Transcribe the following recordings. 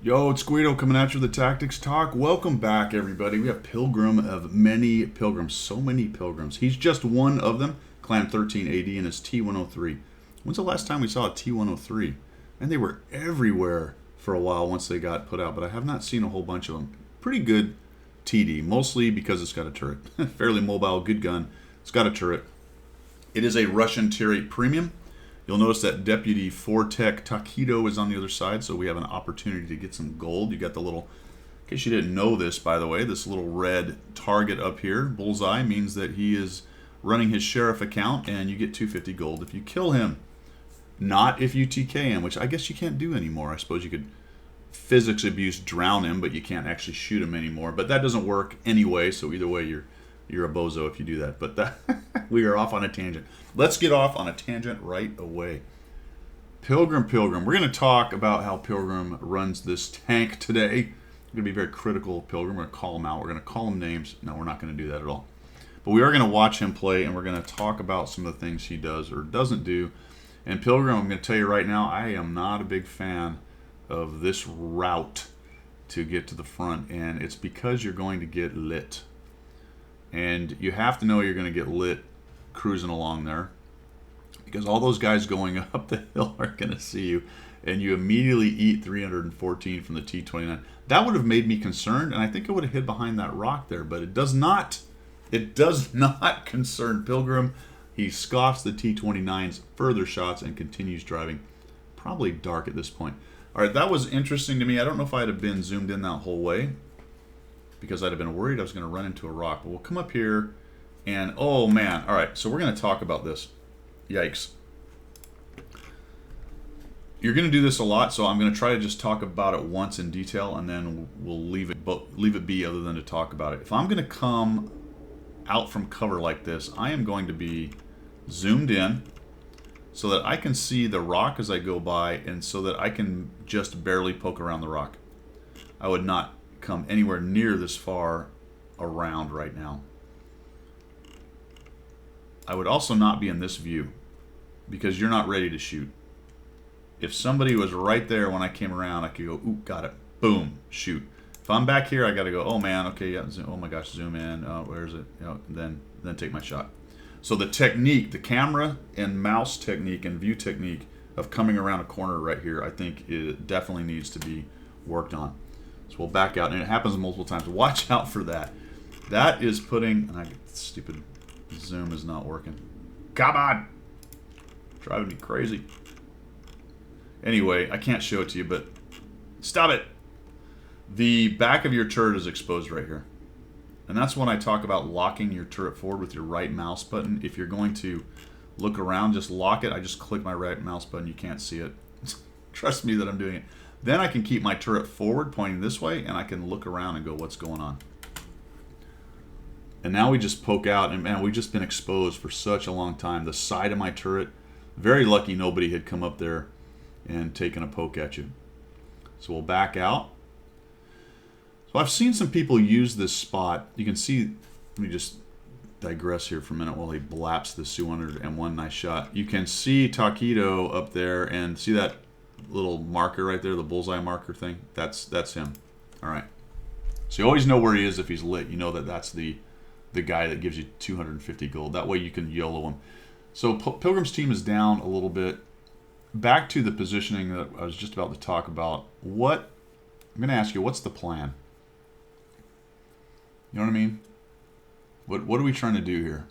Yo, it's Guido coming at you with the Tactics Talk. Welcome back, everybody. We have Pilgrim of many Pilgrims. So many Pilgrims. He's just one of them. Clan 13 AD and his T103. When's the last time we saw a T103? And they were everywhere for a while once they got put out, but I have not seen a whole bunch of them. Pretty good TD, mostly because it's got a turret. Fairly mobile, good gun. It's got a turret. It is a Russian Tier 8 Premium. You'll notice that Deputy 4-Tech Takedo is on the other side, so we have an opportunity to get some gold. You got the little, in case you didn't know this, by the way, this little red target up here, bullseye, means that he is running his sheriff account, and you get 250 gold if you kill him. Not if you TK him, which I guess you can't do anymore. I suppose you could physics abuse drown him, but you can't actually shoot him anymore. But that doesn't work anyway, so either way, you're a bozo if you do that. But that we are off on a tangent. Let's get off on a tangent right away. Pilgrim. We're going to talk about how Pilgrim runs this tank today. We're going to be very critical of Pilgrim. We're going to call him out. We're going to call him names. No, we're not going to do that at all. But we are going to watch him play, and we're going to talk about some of the things he does or doesn't do. And Pilgrim, I'm going to tell you right now, I am not a big fan of this route to get to the front. And it's because you're going to get lit. And you have to know you're going to get lit cruising along there, because all those guys going up the hill are going to see you, and you immediately eat 314 from the T29. That would have made me concerned, and I think I would have hid behind that rock there, but it does not. It does not concern Pilgrim. He scoffs the T29's further shots and continues driving. Probably dark at this point. All right, that was interesting to me. I don't know if I'd have been zoomed in that whole way, because I'd have been worried I was going to run into a rock. But we'll come up here, and oh man. All right, so we're going to talk about this. Yikes. You're going to do this a lot, so I'm going to try to just talk about it once in detail, and then we'll leave it be other than to talk about it. If I'm going to come out from cover like this, I am going to be zoomed in so that I can see the rock as I go by, and so that I can just barely poke around the rock. I would not come anywhere near this far around right now. I would also not be in this view, because you're not ready to shoot. If somebody was right there when I came around, I could go, ooh, got it, boom, shoot. If I'm back here, I got to go, oh man, okay, yeah, zoom, oh my gosh, zoom in, where is it? You know, then take my shot. So the technique, the camera and mouse technique and view technique of coming around a corner right here, I think it definitely needs to be worked on. So we'll back out, and it happens multiple times. Watch out for that. That is putting, and stupid zoom is not working. Come on! Driving me crazy. Anyway, I can't show it to you, but stop it! The back of your turret is exposed right here. And that's when I talk about locking your turret forward with your right mouse button. If you're going to look around, just lock it. I just click my right mouse button. You can't see it. Trust me that I'm doing it. Then I can keep my turret forward, pointing this way, and I can look around and go, what's going on? And now we just poke out, and man, we've just been exposed for such a long time. The side of my turret, very lucky nobody had come up there and taken a poke at you. So we'll back out. So I've seen some people use this spot. You can see, let me just digress here for a minute while he blaps the Su-101. Nice shot. You can see Takedo up there, and see that little marker right there, the bullseye marker thing? That's him. All right. So you always know where he is if he's lit. You know that that's the guy that gives you 250 gold. That way you can YOLO him. So Pilgrim's team is down a little bit. Back to the positioning that I was just about to talk about. I'm going to ask you, what's the plan? You know what I mean? What are we trying to do here?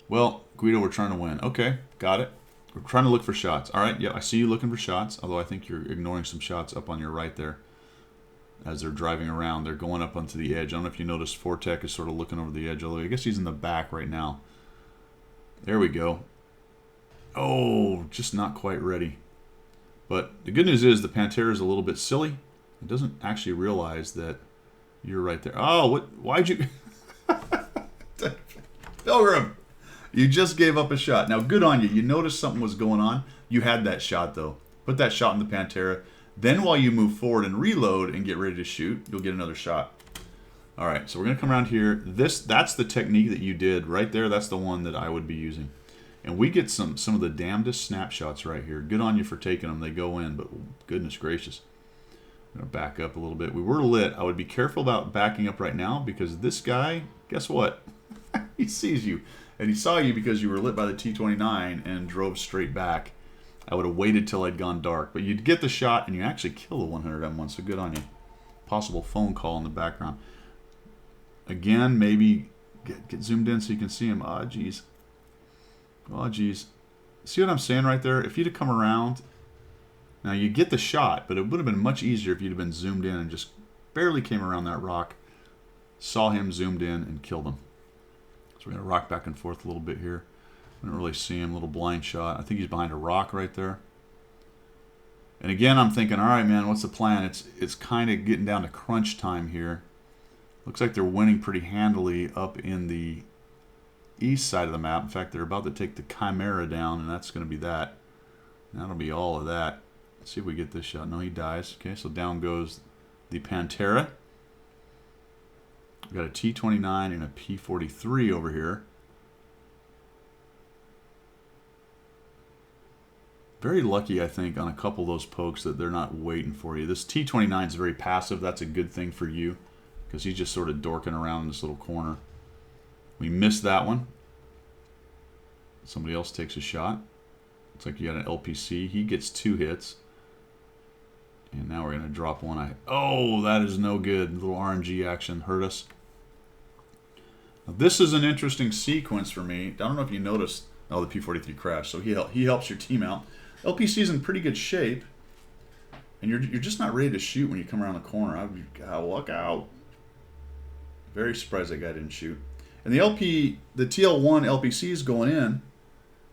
Well, Guido, we're trying to win. Okay, got it. We're trying to look for shots. All right, yeah, I see you looking for shots, although I think you're ignoring some shots up on your right there. As they're driving around, they're going up onto the edge. I don't know if you noticed 4-Tech is sort of looking over the edge, although I guess he's in the back right now. There we go. Oh, just not quite ready. But the good news is the Pantera is a little bit silly. It doesn't actually realize that you're right there. Oh, why'd you... Pilgrim! You just gave up a shot. Now, good on you. You noticed something was going on. You had that shot, though. Put that shot in the Pantera. Then while you move forward and reload and get ready to shoot, you'll get another shot. All right, so we're going to come around here. That's the technique that you did right there. That's the one that I would be using. And we get some of the damnedest snapshots right here. Good on you for taking them. They go in, but goodness gracious. I'm going to back up a little bit. We were lit. I would be careful about backing up right now because this guy, guess what? He sees you. And he saw you because you were lit by the T-29 and drove straight back. I would have waited till I'd gone dark. But you'd get the shot and you actually kill the 100 M1, so good on you. Possible phone call in the background. Again, maybe get zoomed in so you can see him. Ah, geez. Oh, geez. See what I'm saying right there? If you'd have come around, now you get the shot, but it would have been much easier if you'd have been zoomed in and just barely came around that rock, saw him, zoomed in, and killed him. So we're going to rock back and forth a little bit here. I don't really see him. A little blind shot. I think he's behind a rock right there. And again, I'm thinking, all right, man, what's the plan? It's kind of getting down to crunch time here. Looks like they're winning pretty handily up in the east side of the map. In fact, they're about to take the Chimera down, and that's going to be that. That'll be all of that. Let's see if we get this shot. No, he dies. Okay, so down goes the Pantera. We've got a T-29 and a P-43 over here. Very lucky, I think, on a couple of those pokes that they're not waiting for you. This T-29 is very passive. That's a good thing for you because he's just sort of dorking around in this little corner. We missed that one. Somebody else takes a shot. Looks like you got an LPC. He gets 2 hits. And now we're going to drop one. Oh, that is no good. A little RNG action hurt us. Now, this is an interesting sequence for me. I don't know if you noticed. Oh, the P-43 crashed, so he helps your team out. LPC's in pretty good shape, and you're just not ready to shoot when you come around the corner. I'd be, God, look out. Very surprised that guy didn't shoot. And the TL1 LPC is going in.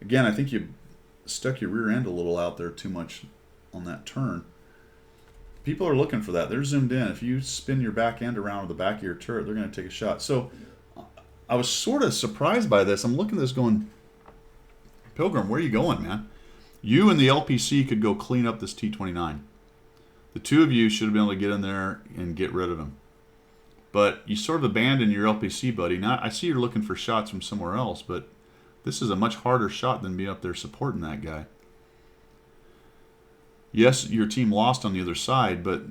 Again, I think you stuck your rear end a little out there too much on that turn. People are looking for that. They're zoomed in. If you spin your back end around with the back of your turret, they're going to take a shot. So I was sort of surprised by this. I'm looking at this going, Pilgrim, where are you going, man? You and the LPC could go clean up this T-29. The two of you should have been able to get in there and get rid of him. But you sort of abandoned your LPC, buddy. Now, I see you're looking for shots from somewhere else, but this is a much harder shot than being up there supporting that guy. Yes, your team lost on the other side, but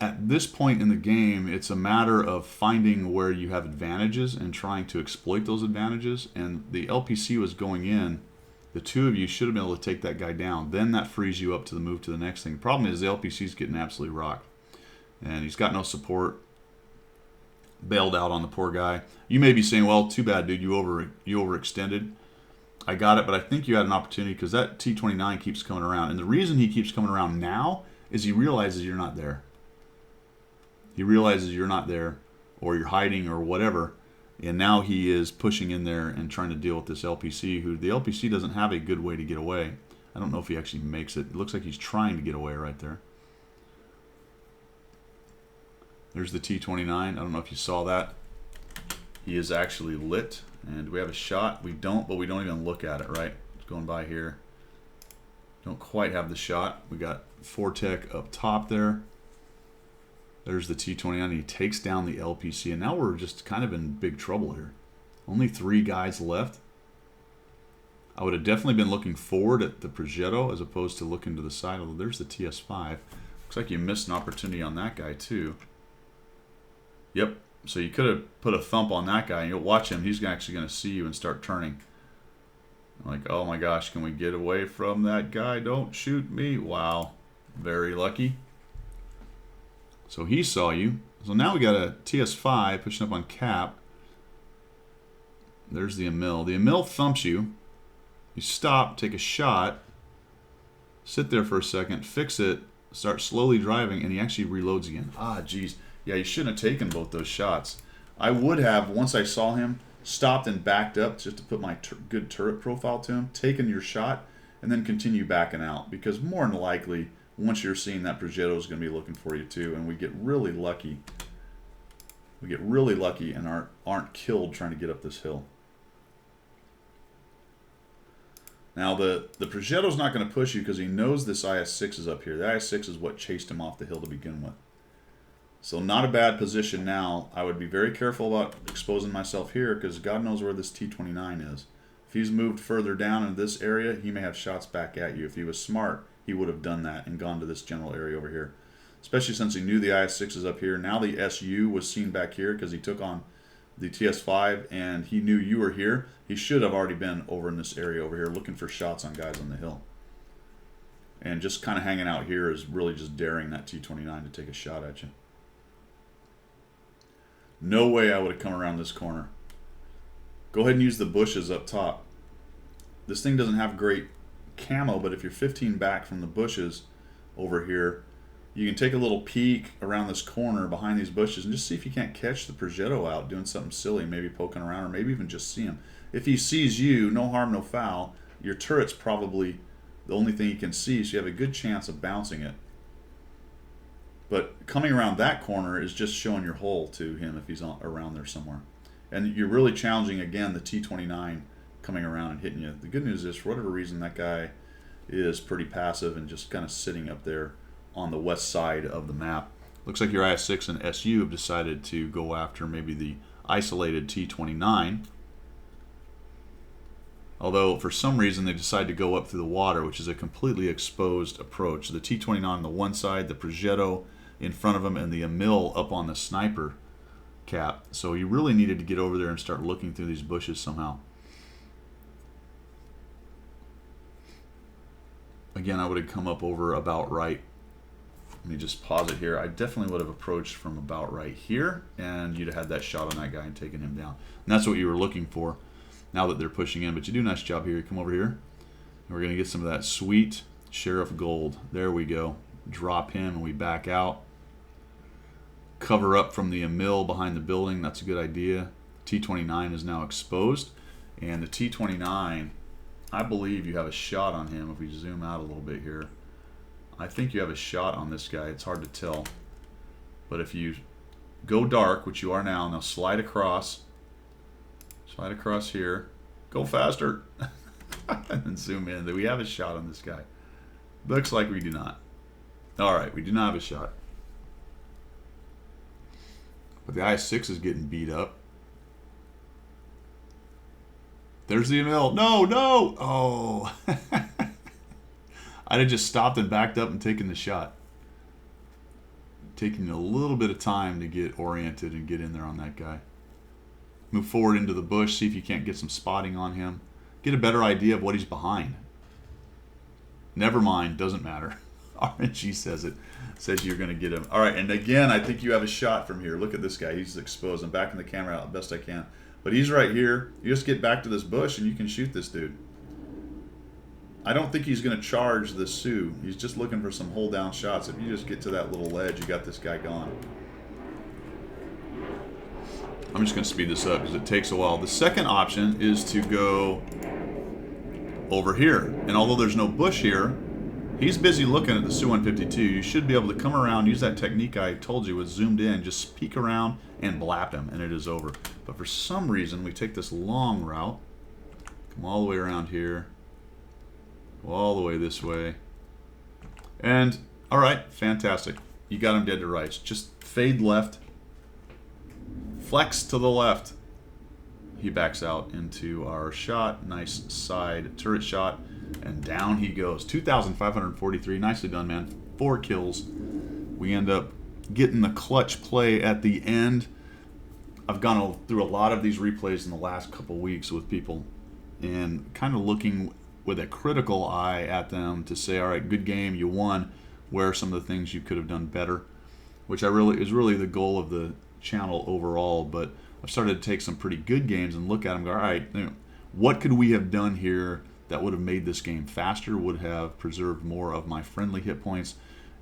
at this point in the game, it's a matter of finding where you have advantages and trying to exploit those advantages. And the LPC was going in. The two of you should have been able to take that guy down. Then that frees you up to the move to the next thing. The problem is the LPC's getting absolutely rocked. And he's got no support. Bailed out on the poor guy. You may be saying, well, too bad, dude. You overextended. I got it, but I think you had an opportunity because that T-29 keeps coming around. And the reason he keeps coming around now is he realizes you're not there. He realizes you're not there, or you're hiding, or whatever. And now he is pushing in there and trying to deal with this LPC, who the LPC doesn't have a good way to get away. I don't know if he actually makes it. It looks like he's trying to get away right there. There's the T-29. I don't know if you saw that. He is actually lit. And do we have a shot? We don't, but we don't even look at it, right? It's going by here. Don't quite have the shot. We got Fortec up top there. There's the T-29. He takes down the LPC, and now we're just kind of in big trouble here. Only 3 guys left. I would have definitely been looking forward at the Progetto as opposed to looking to the side. Although there's the TS5. Looks like you missed an opportunity on that guy too. Yep. So you could have put a thump on that guy, and you'll watch him. He's actually going to see you and start turning. Like, oh my gosh, can we get away from that guy? Don't shoot me. Wow. Very lucky. So he saw you. So now we got a TS5 pushing up on cap. There's the Emil. The Emil thumps you. You stop, take a shot, sit there for a second, fix it, start slowly driving, and he actually reloads again. Ah, geez. Yeah, you shouldn't have taken both those shots. I would have, once I saw him, stopped and backed up just to put my good turret profile to him, taken your shot, and then continue backing out. Because more than likely, once you're seeing that Progetto is going to be looking for you too, and we get really lucky. We get really lucky and aren't killed trying to get up this hill. Now the Progetto's not going to push you because he knows this IS-6 is up here. The IS-6 is what chased him off the hill to begin with. So not a bad position now. I would be very careful about exposing myself here because God knows where this T-29 is. If he's moved further down in this area, he may have shots back at you. If he was smart, he would have done that and gone to this general area over here. especially since he knew the IS-6 is up here. Now the SU was seen back here because he took on the TS-5, and he knew you were here. He should have already been over in this area over here looking for shots on guys on the hill. And just kind of hanging out here is really just daring that T-29 to take a shot at you. No way I would have come around this corner. Go ahead and use the bushes up top. This thing doesn't have great camo, but if you're 15 back from the bushes over here, you can take a little peek around this corner behind these bushes and just see if you can't catch the Progetto out doing something silly, maybe poking around, or maybe even just see him. If he sees you, no harm, no foul. Your turret's probably the only thing he can see, so you have a good chance of bouncing it. But coming around that corner is just showing your hole to him if he's around there somewhere. And you're really challenging, again, the T-29 coming around and hitting you. The good news is, for whatever reason, that guy is pretty passive and just kind of sitting up there on the west side of the map. Looks like your IS-6 and SU have decided to go after maybe the isolated T-29. Although, for some reason, they decide to go up through the water, which is a completely exposed approach. The T-29 on the one side, the Progetto in front of him, and the Emil up on the sniper cap. So he really needed to get over there and start looking through these bushes somehow. Again, I would have come up over about right. Let me just pause it here. I definitely would have approached from about right here, and you'd have had that shot on that guy and taken him down. And that's what you were looking for now that they're pushing in. But you do a nice job here. You come over here, and we're going to get some of that sweet Sheriff Gold. There we go. Drop him, and we back out. Cover up from the Emil behind the building. That's a good idea. T-29 is now exposed, and the T-29, I believe you have a shot on him. If we zoom out a little bit here, I think you have a shot on this guy. It's hard to tell, but if you go dark, which you are now slide across here, go faster, and then zoom in. We have a shot on this guy. Looks like we do not. All right, we do not have a shot. But the IS-6 is getting beat up. There's the Emil. No, no! Oh. I'd have just stopped and backed up and taken the shot. Taking a little bit of time to get oriented and get in there on that guy. Move forward into the bush, see if you can't get some spotting on him. Get a better idea of what he's behind. Never mind, doesn't matter. RNG says it. Says you're going to get him. All right, and again, I think you have a shot from here. Look at this guy. He's exposed. I'm backing the camera out the best I can. But he's right here. You just get back to this bush and you can shoot this dude. I don't think he's going to charge the Sioux. He's just looking for some hold down shots. If you just get to that little ledge, you got this guy gone. I'm just going to speed this up because it takes a while. The second option is to go over here. And although there's no bush here, he's busy looking at the Su-152. You should be able to come around, use that technique I told you was zoomed in, just peek around and blap him, and it is over. But for some reason, we take this long route, come all the way around here, go all the way this way, and all right, fantastic. You got him dead to rights. Just fade left, flex to the left. He backs out into our shot. Nice side turret shot. And down he goes. 2,543. Nicely done, man. 4 kills. We end up getting the clutch play at the end. I've gone through a lot of these replays in the last couple weeks with people and kind of looking with a critical eye at them to say, all right, good game, you won. Where are some of the things you could have done better? Which is really the goal of the channel overall. But I've started to take some pretty good games and look at them and go, all right, what could we have done here that would have made this game faster, would have preserved more of my friendly hit points,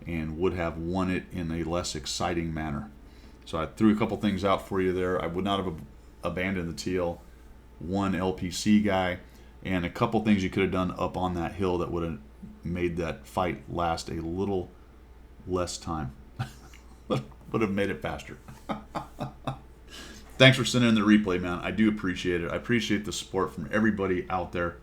and would have won it in a less exciting manner. So I threw a couple things out for you there. I would not have abandoned the TL1 LPC guy, and a couple things you could have done up on that hill that would have made that fight last a little less time. Would have made it faster. Thanks for sending in the replay, man. I do appreciate it. I appreciate the support from everybody out there.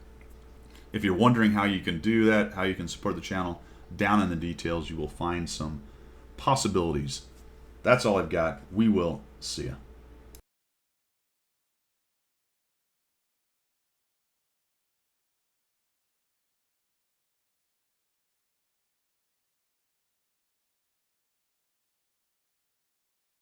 If you're wondering how you can do that, how you can support the channel, down in the details you will find some possibilities. That's all I've got. We will see ya.